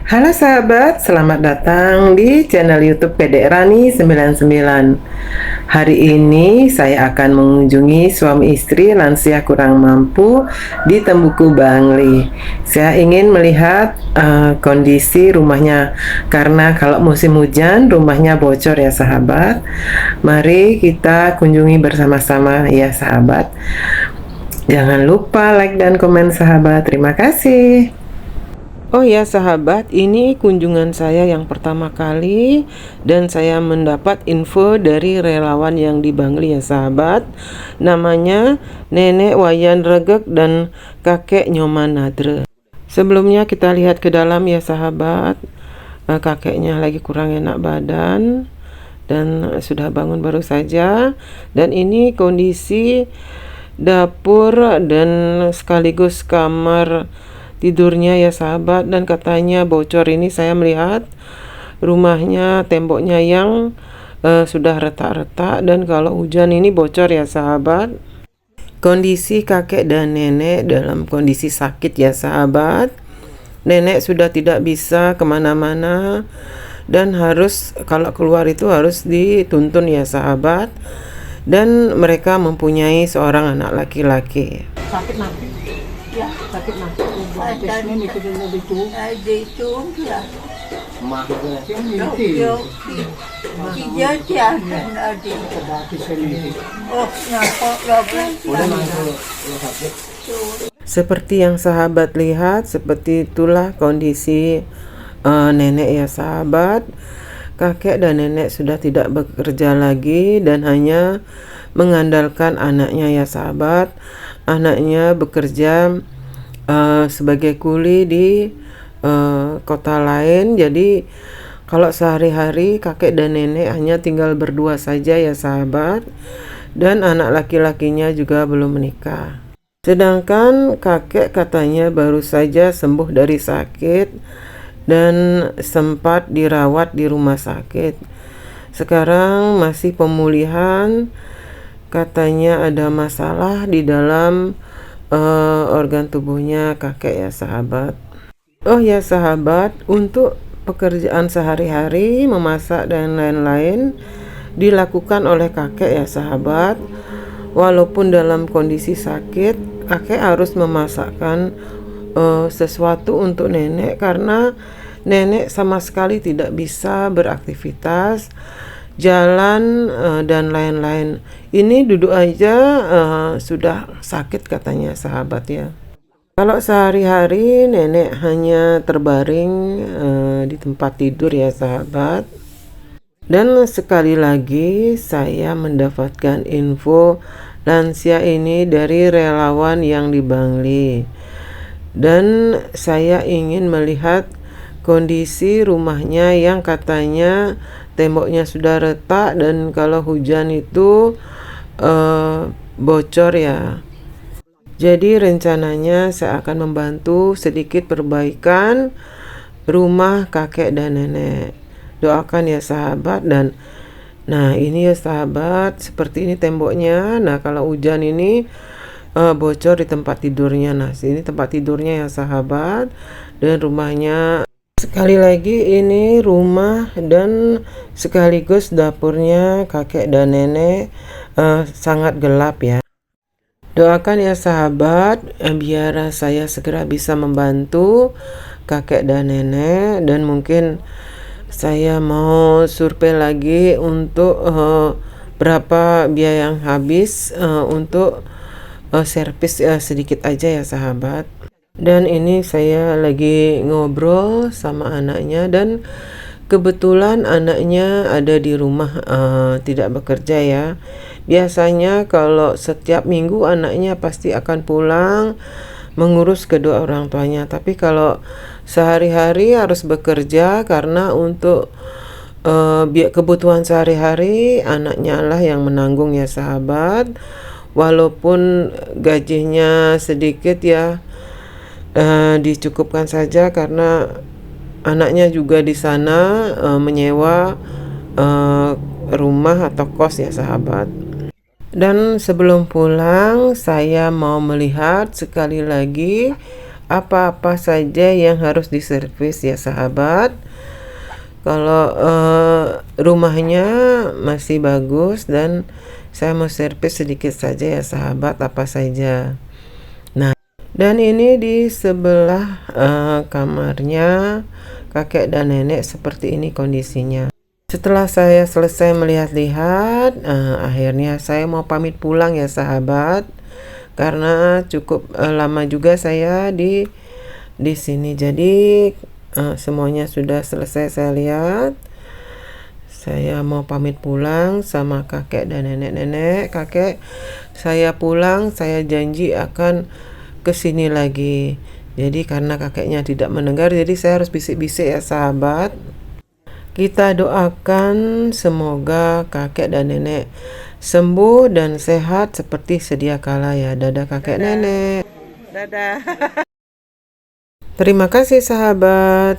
Halo sahabat, selamat datang di channel YouTube Pedek Rani 99. Hari ini saya akan mengunjungi suami istri lansia kurang mampu di Tembuku, Bangli. Saya ingin melihat kondisi rumahnya karena kalau musim hujan rumahnya bocor ya sahabat. Mari kita kunjungi bersama-sama ya sahabat. Jangan lupa like dan komen sahabat. Terima kasih. Oh ya sahabat, ini kunjungan saya yang pertama kali dan saya mendapat info dari relawan yang di Bangli ya sahabat. Namanya Nenek Wayan Regek dan Kakek Nyoman Nadre. Sebelumnya kita lihat ke dalam ya sahabat. Kakeknya lagi kurang enak badan dan sudah bangun baru saja. Dan ini kondisi dapur dan sekaligus kamar tidurnya ya sahabat, dan katanya bocor. Ini saya melihat rumahnya, temboknya yang sudah retak-retak, dan kalau hujan ini bocor ya sahabat. Kondisi kakek dan nenek dalam kondisi sakit ya sahabat. Nenek sudah tidak bisa kemana-mana dan harus, kalau keluar itu harus dituntun ya sahabat. Dan mereka mempunyai seorang anak laki-laki. Sakit nanti? Ya, sakit nanti. Seperti yang sahabat lihat, seperti itulah kondisi nenek ya sahabat. Kakek dan nenek sudah tidak bekerja lagi dan hanya mengandalkan anaknya ya sahabat. Anaknya bekerja sebagai kuli di kota lain. Jadi kalau sehari-hari kakek dan nenek hanya tinggal berdua saja ya sahabat. Dan anak laki-lakinya juga belum menikah. Sedangkan kakek katanya baru saja sembuh dari sakit dan sempat dirawat di rumah sakit. Sekarang masih pemulihan. Katanya ada masalah di dalam organ tubuhnya kakek ya sahabat. Oh ya sahabat, untuk pekerjaan sehari-hari, memasak dan lain-lain dilakukan oleh kakek ya sahabat. Walaupun dalam kondisi sakit, kakek harus memasakkan sesuatu untuk nenek karena nenek sama sekali tidak bisa beraktivitas, jalan dan lain-lain. Ini duduk aja sudah sakit katanya sahabat ya. Kalau sehari-hari nenek hanya terbaring di tempat tidur ya sahabat. Dan sekali lagi saya mendapatkan info lansia ini dari relawan yang di Bangli. Dan saya ingin melihat kondisi rumahnya yang katanya temboknya sudah retak dan kalau hujan itu bocor ya. Jadi rencananya saya akan membantu sedikit perbaikan rumah kakek dan nenek. Doakan ya sahabat. Dan nah ini ya sahabat, seperti ini temboknya. Nah kalau hujan ini bocor di tempat tidurnya. Nah ini tempat tidurnya ya sahabat, dan rumahnya. Sekali lagi ini rumah dan sekaligus dapurnya kakek dan nenek sangat gelap ya. Doakan ya sahabat biar saya segera bisa membantu kakek dan nenek, dan mungkin saya mau survei lagi untuk berapa biaya yang habis untuk servis sedikit aja ya sahabat. Dan ini saya lagi ngobrol sama anaknya, dan kebetulan anaknya ada di rumah, tidak bekerja ya. Biasanya kalau setiap minggu anaknya pasti akan pulang mengurus kedua orang tuanya. Tapi kalau sehari-hari harus bekerja karena untuk kebutuhan sehari-hari anaknya lah yang menanggung ya sahabat. Walaupun gajinya sedikit ya, dicukupkan saja karena anaknya juga di sana menyewa rumah atau kos ya sahabat. Dan sebelum pulang saya mau melihat sekali lagi apa-apa saja yang harus diservis ya sahabat. Kalau rumahnya masih bagus dan saya mau servis sedikit saja ya sahabat, apa saja. Nah, dan ini di sebelah kamarnya kakek dan nenek, seperti ini kondisinya. Setelah saya selesai melihat-lihat, akhirnya saya mau pamit pulang ya sahabat, karena cukup lama juga saya di sini. Jadi semuanya sudah selesai saya lihat. Saya mau pamit pulang sama kakek dan nenek. Kakek, saya pulang, saya janji akan kesini lagi. Jadi karena kakeknya tidak mendengar, jadi saya harus bisik-bisik ya sahabat. Kita doakan semoga kakek dan nenek sembuh dan sehat seperti sedia kala ya. Dadah kakek nenek. Dadah. Terima kasih sahabat.